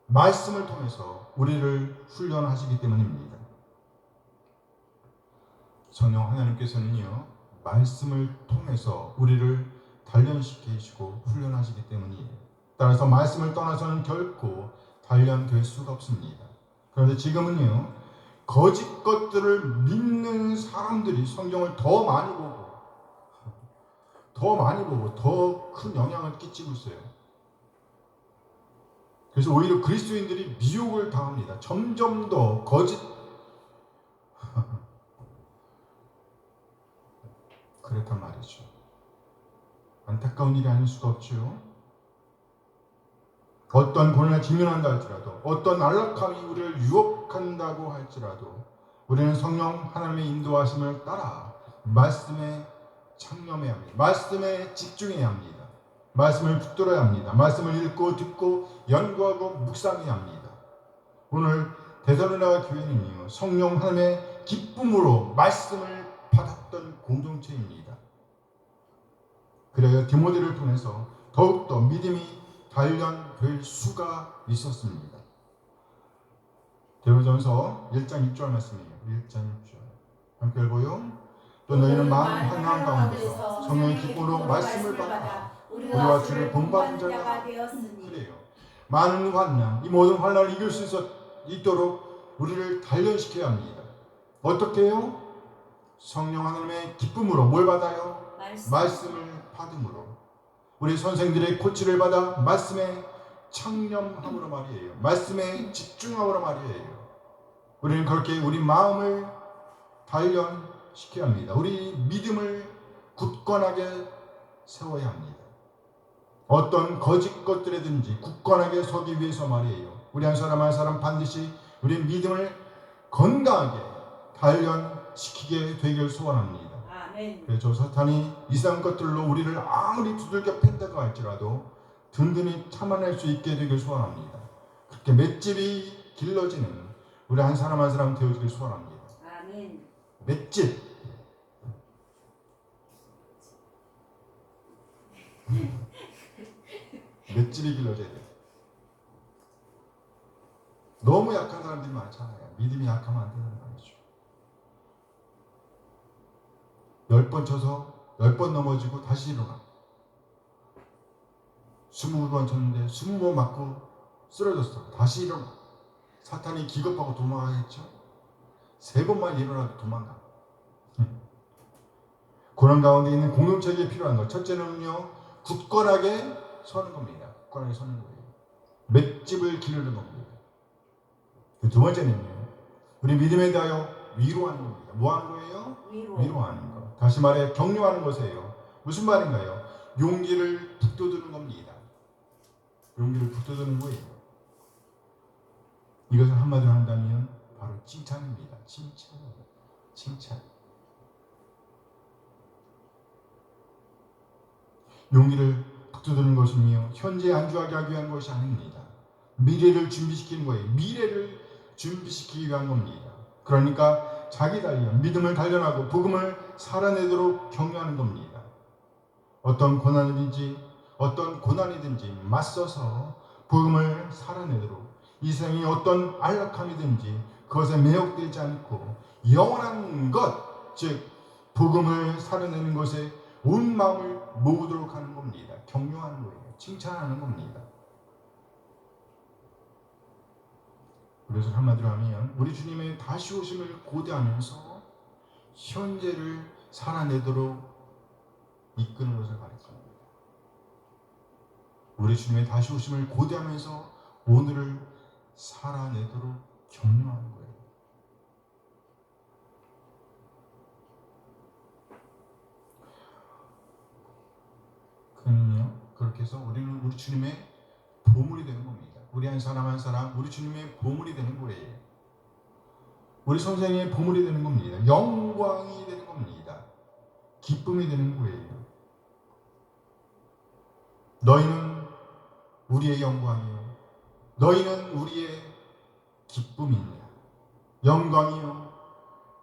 말씀을 통해서 우리를 훈련하시기 때문입니다. 성령 하나님께서는요, 말씀을 통해서 우리를 단련시키시고 훈련하시기 때문이에요. 따라서 말씀을 떠나서는 결코 단련될 수가 없습니다. 그런데 지금은요, 거짓 것들을 믿는 사람들이 성경을 더 많이 보고 더 큰 영향을 끼치고 있어요. 그래서 오히려 그리스도인들이 미혹을 당합니다. 점점 더 거짓 그렇단 말이죠. 안타까운 일이 아닐 수가 없죠. 어떤 고난을 직면한다 할지라도, 어떤 안락함이 우리를 유혹한다고 할지라도 우리는 성령 하나님의 인도하심을 따라 말씀에 창념해야 합니다. 말씀에 집중해야 합니다. 말씀을 붙들어야 합니다. 말씀을 읽고 듣고 연구하고 묵상해야 합니다. 오늘 데살로니가 교회는요, 성령 하나님의 기쁨으로 말씀을 받았던 공동체입니다. 그래야 디모데를 통해서 더욱더 믿음이 단련될 수가 있었습니다. 데살로니가전서 1장 6절 말씀이에요. 1장 6절 함께 읽어요. 또 너희는 많은 환난 가운데서 성령의 기쁨으로 말씀을 받아 우리와 주를 본받은 자가 되었으니. 그래요. 많은 환난, 이 모든 환난을 이길 수 있도록 우리를 단련시켜야 합니다. 어떻게 해요? 성령 하나님의 기쁨으로 뭘 받아요? 말씀을 받음으로. 우리 선생들의 코치를 받아 말씀에 창념함으로 말이에요. 말씀에 집중함으로 말이에요. 우리는 그렇게 우리 마음을 단련시켜야 합니다. 우리 믿음을 굳건하게 세워야 합니다. 어떤 거짓 것들이든지 굳건하게 서기 위해서 말이에요. 우리 한 사람 한 사람 반드시 우리의 믿음을 건강하게 단련시키게 되길 소원합니다. 아멘. 그래서 사탄이 이상 것들로 우리를 아무리 두들겨 팬다고 할지라도 든든히 참아낼 수 있게 되길 소원합니다. 그렇게 맷집이 길러지는 우리 한 사람 한 사람 되어지길 소원합니다. 아멘. 맷집. 맷집이 길러져야 돼. 너무 약한 사람들이 많잖아요. 믿음이 약하면 안 되는 말이죠. 10번 쳐서 10번 넘어지고 다시 일어나. 20번 쳤는데 20번 맞고 쓰러졌어. 다시 일어나. 사탄이 기겁하고 도망가겠죠. 3번만 일어나도 도망가. 고난 가운데 있는 공동체에게 필요한 것. 첫째는요, 굳건하게 서는 겁니다. 굳건하게 서는 거예요. 맷집을 기르는 겁니다. 두 번째는요, 우리 믿음에 대하여 위로하는 겁니다. 뭐 하는 거예요? 위로하는 것. 다시 말해 격려하는 것이에요. 무슨 말인가요? 용기를 북돋우는 겁니다. 용기를 북돋우는 거예요. 이것을 한마디로 한다면 바로 칭찬입니다. 칭찬. 용기를 북돋우는 것은요, 현재 안주하게 하기 위한 것이 아닙니다. 미래를 준비시키는 거예요. 미래를 준비시키기 위한 겁니다. 그러니까 자기 단련, 믿음을 단련하고 복음을 살아내도록 격려하는 겁니다. 어떤 고난이든지 맞서서 복음을 살아내도록 이 세상의 어떤 안락함이든지 그것에 매혹되지 않고 영원한 것, 즉 복음을 살아내는 것에 온 마음을 모으도록 하는 겁니다. 격려하는 거예요. 칭찬하는 겁니다. 그래서 한마디로 하면 우리 주님의 다시 오심을 고대하면서 현재를 살아내도록 이끄는 것을 가르칩니다. 우리 주님의 다시 오심을 고대하면서 오늘을 살아내도록 격려하는 거예요. 그렇게 해서 우리는 우리 주님의 보물이 되는 겁니다. 우리 한 사람 한 사람 우리 주님의 보물이 되는 거예요. 우리 선생의 보물이 되는 겁니다. 영광이 되는 겁니다. 기쁨이 되는 거예요. 너희는 우리의 영광이요, 너희는 우리의 기쁨이니라. 영광이요,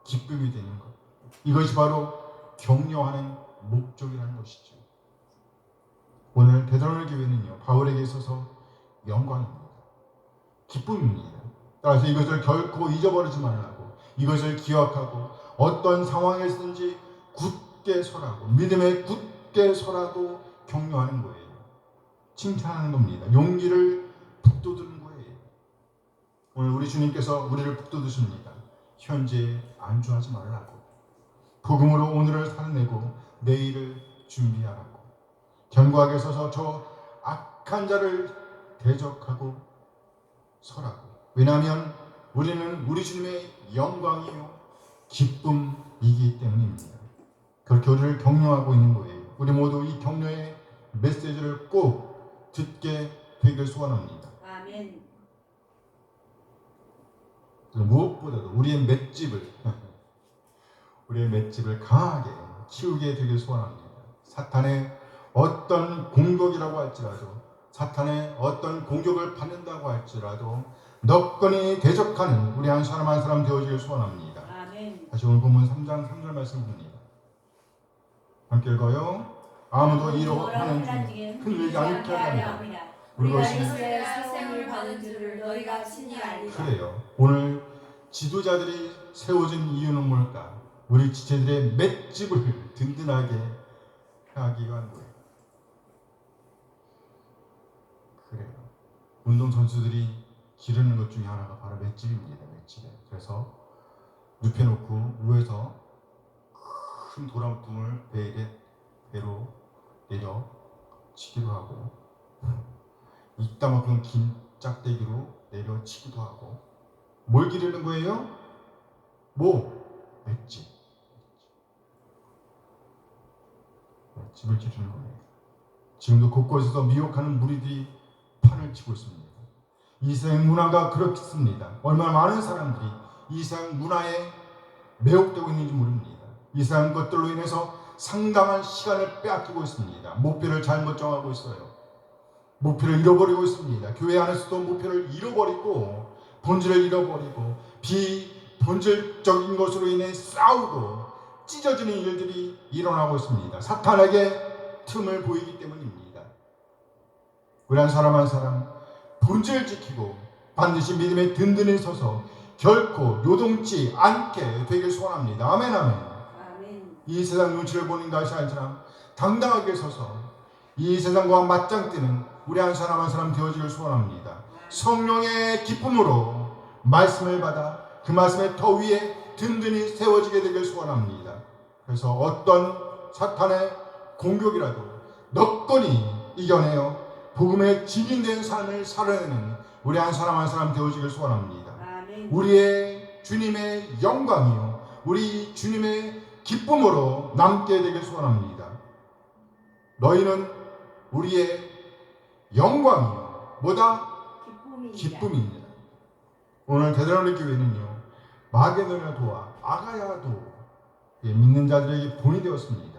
기쁨이 되는 것. 이것이 바로 격려하는 목적이라는 것이죠. 오늘 데살로니가 교회는요, 바울에게 있어서 영광입니다. 기쁨입니다. 따라서 이것을 결코 잊어버리지 말라고, 이것을 기억하고 어떤 상황에서든지 굳게 서라고, 믿음에 굳게 서라고 격려하는 거예요. 칭찬하는 겁니다. 용기를 북돋우는 거예요. 오늘 우리 주님께서 우리를 북돋우십니다. 현재에 안주하지 말라고, 복음으로 오늘을 살아내고 내일을 준비하라고, 견고하게 서서 저 악한 자를 대적하고 서라고. 왜냐하면 우리는 우리 주님의 영광이요 기쁨이기 때문입니다. 그렇게 우리를 격려하고 있는 거예요. 우리 모두 이 격려의 메시지를 꼭 듣게 되길 소원합니다. 아멘. 무엇보다도 우리의 맷집을 강하게 키우게 되길 소원합니다. 사탄의 어떤 공격이라고 할지라도, 사탄의 어떤 공격을 받는다고 할지라도 너건히 대적하는 우리 한 사람 한 사람 되어지길 소원합니다. 아멘. 다시 오늘 본문 3장 3절 말씀 봅니다. 함께 읽어요. 아무도 이러하는 중 흔들리지 않게 하리라. 우리가 이스라엘 세움을 받은 줄을 너희가 친히 알리라. 그래요. 오늘 지도자들이 세워진 이유는 뭘까? 우리 지체들의 맷집을 든든하게 하기 위한 거예요. 그래요. 운동선수들이 기르는 것 중에 하나가 바로 맷집입니다. 맷집에. 그래서 눕혀놓고 위에서 큰 도랑통을 배로 내려 치기도 하고, 이따만큼 긴 짝대기로 내려 치기도 하고. 뭘 기르는 거예요? 맷집을 기르는 거예요. 지금도 곳곳에서 미혹하는 무리들이 판을 치고 있습니다. 이 세상 문화가 그렇습니다. 얼마나 많은 사람들이 이 세상 문화에 매혹되고 있는지 모릅니다. 이 세상 것들로 인해서 상당한 시간을 빼앗기고 있습니다. 목표를 잘못 정하고 있어요. 목표를 잃어버리고 있습니다. 교회 안에서도 목표를 잃어버리고 본질을 잃어버리고 비본질적인 것으로 인해 싸우고 찢어지는 일들이 일어나고 있습니다. 사탄에게 틈을 보이기 때문입니다. 우리 한 사람 한 사람 본질을 지키고 반드시 믿음에 든든히 서서 결코 요동치 않게 되길 소원합니다. 아멘 아멘. 아멘. 이 세상 눈치를 보는 것이 아니라 당당하게 서서 이 세상과 맞짱 뜨는 우리 한 사람 한 사람 되어지길 소원합니다. 성령의 기쁨으로 말씀을 받아 그 말씀의 더 위에 든든히 세워지게 되길 소원합니다. 그래서 어떤 사탄의 공격이라도 너끈히 이겨내어 복음에 진인된 삶을 살아내는 우리 한 사람 한 사람 되어지길 소원합니다. 아멘. 우리의 주님의 영광이요 우리 주님의 기쁨으로 남게 되길 소원합니다. 너희는 우리의 영광이요 뭐다? 기쁨입니다. 오늘 데살로니가 교회는요 마게도냐도와 아가야도 믿는 자들에게 본이 되었습니다.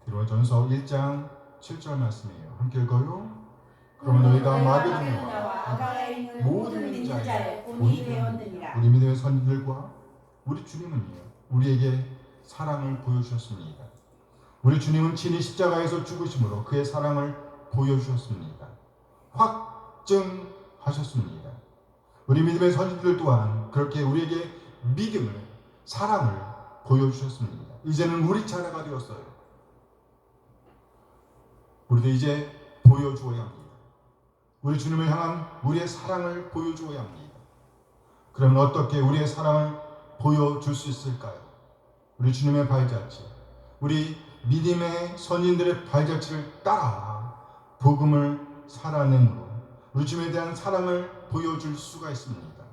디모데전서 1장 7절 말씀이에요. 함께 읽어요. 그러면 너희가 마게도냐와 아가야에 있는 모든 믿는 자의 자의 본이 본이 되었느니라. 우리 믿음의 선지들과 우리 주님은요 우리에게 사랑을 보여주셨습니다. 우리 주님은 친히 십자가에서 죽으심으로 그의 사랑을 보여주셨습니다. 확증하셨습니다. 우리 믿음의 선지들 또한 그렇게 우리에게 믿음을 사랑을 보여주셨습니다. 이제는 우리 차례가 되었어요. 우리도 이제 보여주어야 합니다. 우리 주님을 향한 우리의 사랑을 보여주어야 합니다. 그러면 어떻게 우리의 사랑을 보여줄 수 있을까요? 우리 주님의 발자취, 우리 믿음의 선인들의 발자취를 따라 복음을 살아내므로 우리 주님에 대한 사랑을 보여줄 수가 있습니다.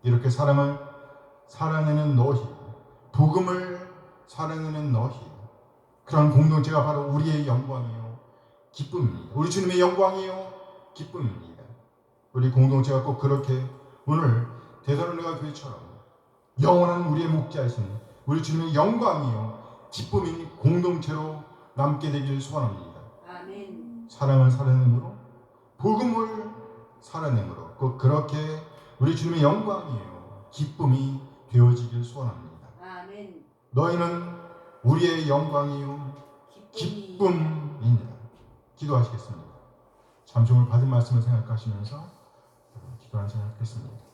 이렇게 사랑을 살아내는 너희, 복음을 살아내는 너희, 그런 공동체가 바로 우리의 영광이요 기쁨입니다. 우리 주님의 영광이요 기쁨입니다. 우리 공동체가 꼭 그렇게 오늘 데살로니가 교회처럼 영원한 우리의 목자이신 우리 주님의 영광이요 기쁨인 공동체로 남게 되기를 소원합니다. 아멘. 사랑을 살아내므로 복음을 살아내므로 꼭 그렇게 우리 주님의 영광이요 기쁨이 되어지길 소원합니다. 아멘. 너희는 우리의 영광이요 기쁨입니다. 기도하시겠습니다. 잠시 오늘 받은 말씀을 생각하시면서 기도하는 시간 갖겠습니다.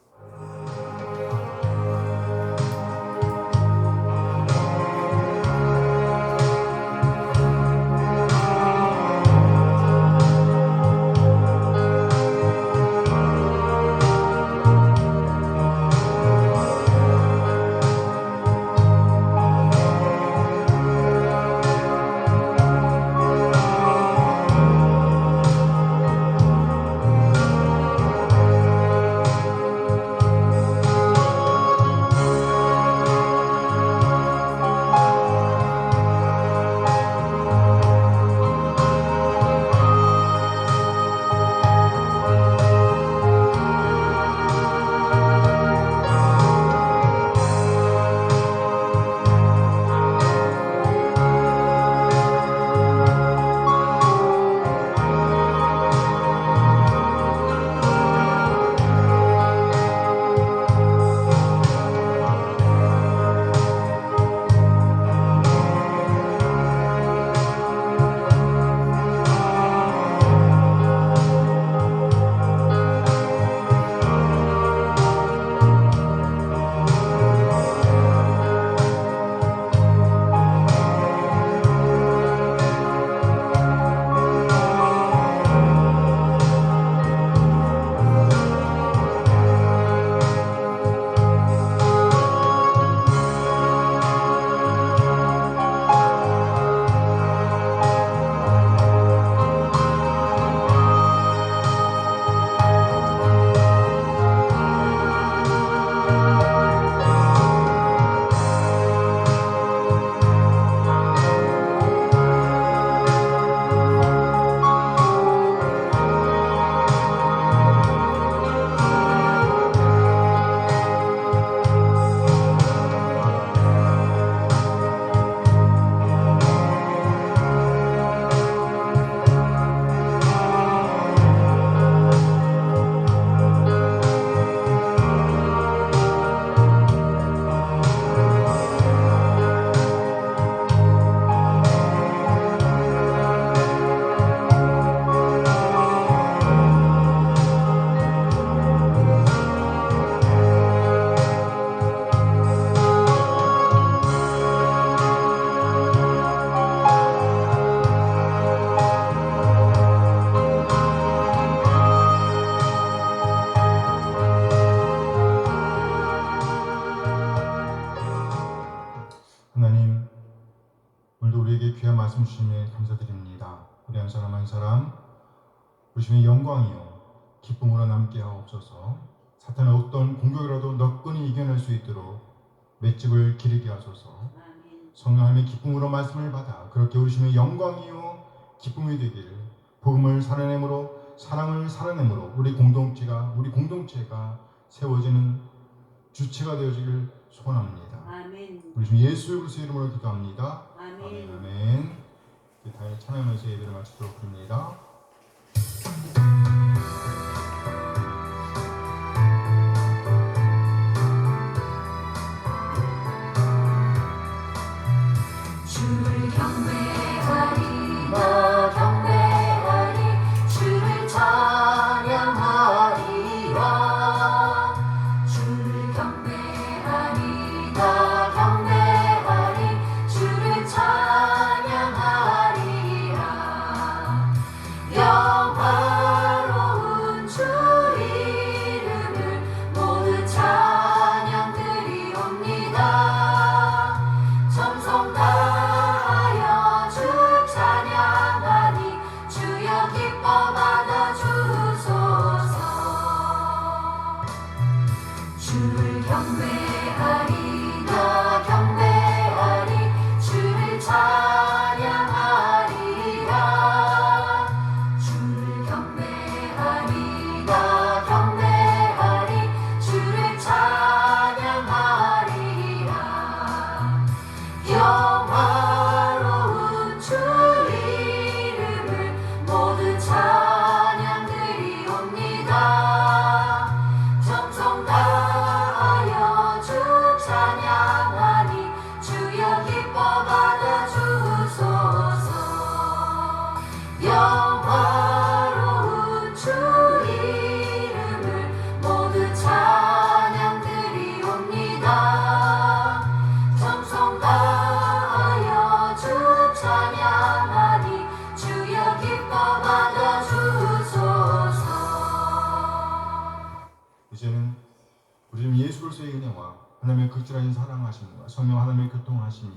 하나님, 오늘도 우리에게 귀한 말씀 주시면 감사드립니다. 우리 한 사람 한 사람 주님의 영광이요 기쁨으로 남게 하옵소서. 사탄의 어떤 공격이라도 너끈히 이겨낼 수 있도록 맷집을 기르게 하소서. 아멘. 성령 하나님의 기쁨으로 말씀을 받아 그렇게 우리 주님의 영광이요 기쁨이 되기를, 복음을 살아내므로 사랑을 살아내므로 우리 공동체가 세워지는 주체가 되어지길 소원합니다. 아멘. 우리 주 예수 그리스도의 이름으로 기도합니다. 아멘. 아멘. 아멘. 다음 찬양하면서 예배를 마치도록 합니다. 주를 경배하리 나 경배하리 주를 찬양하리라 주를 경배하리 나 경배하리 주를 찬양하리라 영화로운 주 이름을 모두 찬양 드리옵니다. 정성 다하여 주 찬양하니 주여 기뻐 받아 주소서. 주를 경배하리 나 경배하리 주를 찬양하리라 주를 경배하리 나 경배하리 주를 찬양하리라 영화로운 주 이름을 모두 찬양 드리옵니다. 정성 다하여 주 찬양하니 주여 기뻐 받아 주소서. 영화로운 주 이름을 모두 찬양 드리옵니다. 정성 다하여 주 찬양하니 주여 기뻐 받아 주소서. 이제는 우리 주님 예수 그리스도의 은혜와 하나님의 극진하신 사랑하심과 성령 하나님의 교통하심이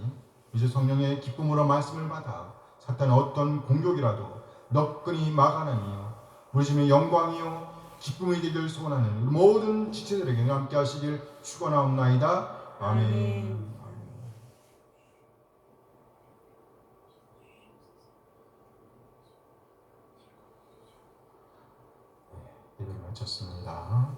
이제 성령의 기쁨으로 말씀을 받아 사탄의 어떤 공격이라도 너끈히 막아내며 우리 주님의 영광이요 기쁨이 되길 소원하는 우리 모든 지체들에게 함께 하시길 축원하옵나이다. 아멘. 아멘. 예배를 마쳤습니다.